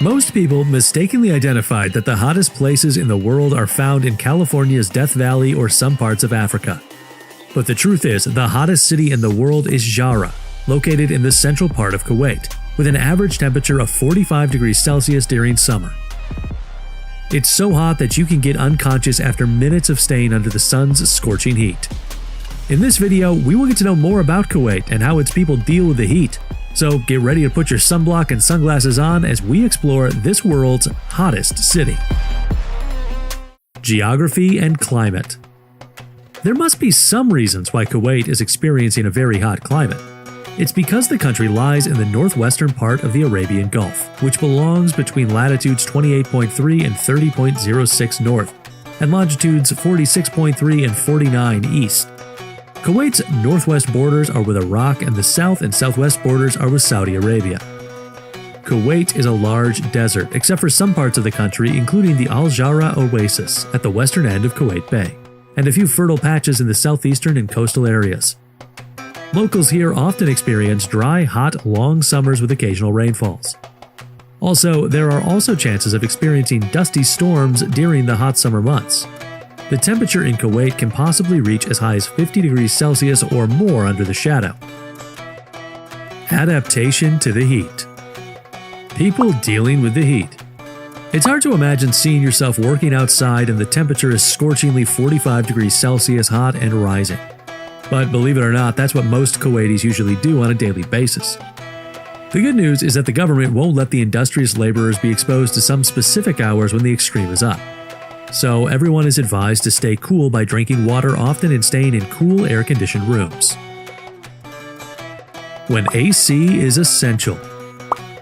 Most people mistakenly identified that the hottest places in the world are found in California's Death Valley or some parts of Africa. But the truth is, the hottest city in the world is Jara, located in the central part of Kuwait, with an average temperature of 45 degrees Celsius during summer. It's so hot that you can get unconscious after minutes of staying under the sun's scorching heat. In this video, we will get to know more about Kuwait and how its people deal with the heat. So get ready to put your sunblock and sunglasses on as we explore this world's hottest city. Geography and climate. There must be some reasons why Kuwait is experiencing a very hot climate. It's because the country lies in the northwestern part of the Arabian Gulf, which belongs between latitudes 28.3 and 30.06 north, and longitudes 46.3 and 49 east. Kuwait's northwest borders are with Iraq and the south and southwest borders are with Saudi Arabia. Kuwait is a large desert, except for some parts of the country including the Al Jara Oasis at the western end of Kuwait Bay, and a few fertile patches in the southeastern and coastal areas. Locals here often experience dry, hot, long summers with occasional rainfalls. Also, there are also chances of experiencing dusty storms during the hot summer months. The temperature in Kuwait can possibly reach as high as 50 degrees Celsius or more under the shadow. Adaptation to the heat. People dealing with the heat. It's hard to imagine seeing yourself working outside and the temperature is scorchingly 45 degrees Celsius hot and rising. But believe it or not, that's what most Kuwaitis usually do on a daily basis. The good news is that the government won't let the industrious laborers be exposed to some specific hours when the extreme is up. So everyone is advised to stay cool by drinking water often and staying in cool air-conditioned rooms. When AC is essential.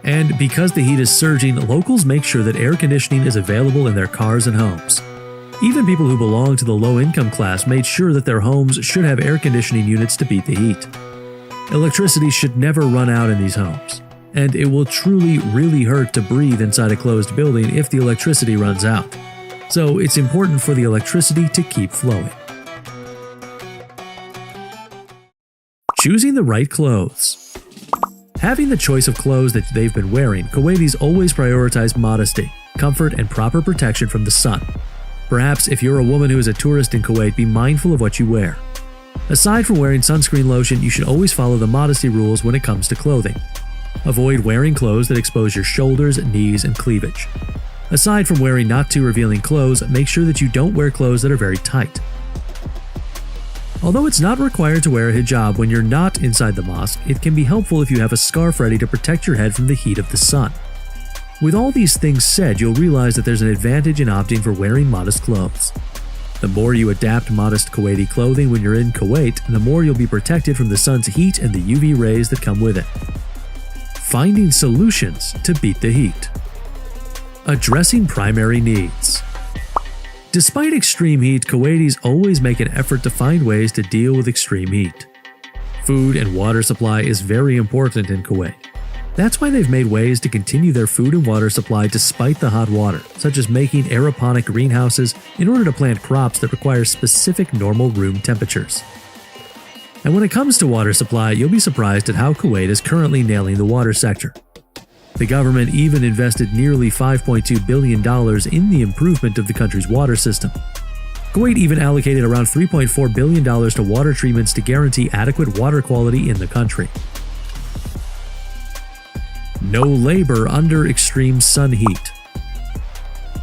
And because the heat is surging, locals make sure that air conditioning is available in their cars and homes. Even people who belong to the low-income class made sure that their homes should have air conditioning units to beat the heat. Electricity should never run out in these homes, and it will truly really hurt to breathe inside a closed building if the electricity runs out. So it's important for the electricity to keep flowing. Choosing the right clothes. Having the choice of clothes that they've been wearing, Kuwaitis always prioritize modesty, comfort, and proper protection from the sun. Perhaps if you're a woman who is a tourist in Kuwait, be mindful of what you wear. Aside from wearing sunscreen lotion, you should always follow the modesty rules when it comes to clothing. Avoid wearing clothes that expose your shoulders, knees, and cleavage. Aside from wearing not too revealing clothes, make sure that you don't wear clothes that are very tight. Although it's not required to wear a hijab when you're not inside the mosque, it can be helpful if you have a scarf ready to protect your head from the heat of the sun. With all these things said, you'll realize that there's an advantage in opting for wearing modest clothes. The more you adapt modest Kuwaiti clothing when you're in Kuwait, the more you'll be protected from the sun's heat and the UV rays that come with it. Finding solutions to beat the heat. Addressing primary needs. Despite extreme heat, Kuwaitis always make an effort to find ways to deal with extreme heat. Food and water supply is very important in Kuwait. That's why they've made ways to continue their food and water supply despite the hot water, such as making aeroponic greenhouses in order to plant crops that require specific normal room temperatures. And when it comes to water supply, you'll be surprised at how Kuwait is currently nailing the water sector. The government even invested nearly $5.2 billion in the improvement of the country's water system. Kuwait even allocated around $3.4 billion to water treatments to guarantee adequate water quality in the country. No labor under extreme sun heat.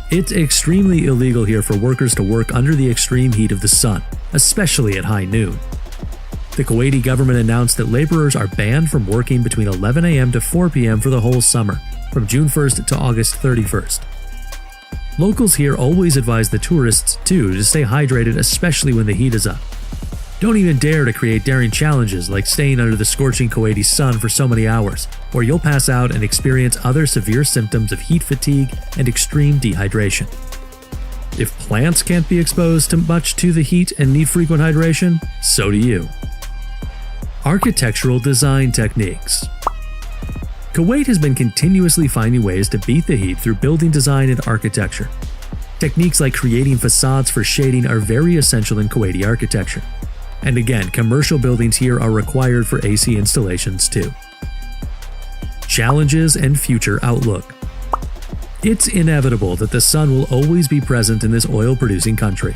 It's extremely illegal here for workers to work under the extreme heat of the sun, especially at high noon. The Kuwaiti government announced that laborers are banned from working between 11 a.m. to 4 p.m. for the whole summer, from June 1st to August 31st. Locals here always advise the tourists, too, to stay hydrated, especially when the heat is up. Don't even dare to create daring challenges like staying under the scorching Kuwaiti sun for so many hours, or you'll pass out and experience other severe symptoms of heat fatigue and extreme dehydration. If plants can't be exposed too much to the heat and need frequent hydration, so do you. Architectural design techniques. Kuwait has been continuously finding ways to beat the heat through building design and architecture. Techniques like creating facades for shading are very essential in Kuwaiti architecture. And again, commercial buildings here are required for AC installations too. Challenges and future outlook. It's inevitable that the sun will always be present in this oil-producing country.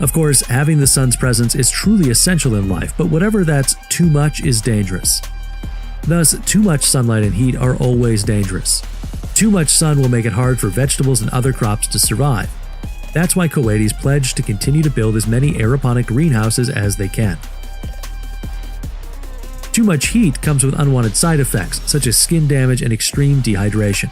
Of course, having the sun's presence is truly essential in life, but whatever that's too much is dangerous. Thus, too much sunlight and heat are always dangerous. Too much sun will make it hard for vegetables and other crops to survive. That's why Kuwaitis pledge to continue to build as many aeroponic greenhouses as they can. Too much heat comes with unwanted side effects, such as skin damage and extreme dehydration.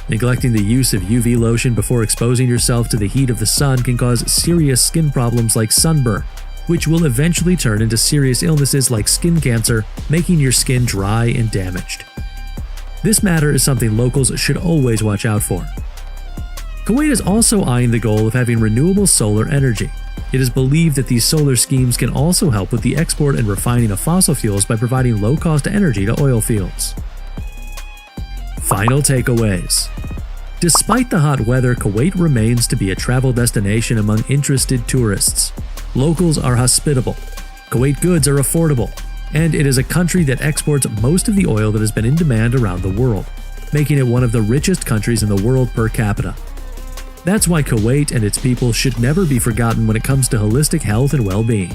Neglecting the use of UV lotion before exposing yourself to the heat of the sun can cause serious skin problems like sunburn, which will eventually turn into serious illnesses like skin cancer, making your skin dry and damaged. This matter is something locals should always watch out for. Kuwait is also eyeing the goal of having renewable solar energy. It is believed that these solar schemes can also help with the export and refining of fossil fuels by providing low-cost energy to oil fields. Final takeaways. Despite the hot weather, Kuwait remains to be a travel destination among interested tourists. Locals are hospitable, Kuwait goods are affordable, and it is a country that exports most of the oil that has been in demand around the world, making it one of the richest countries in the world per capita. That's why Kuwait and its people should never be forgotten when it comes to holistic health and well-being.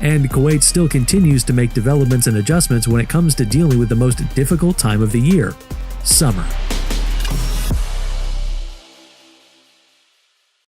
And Kuwait still continues to make developments and adjustments when it comes to dealing with the most difficult time of the year, summer.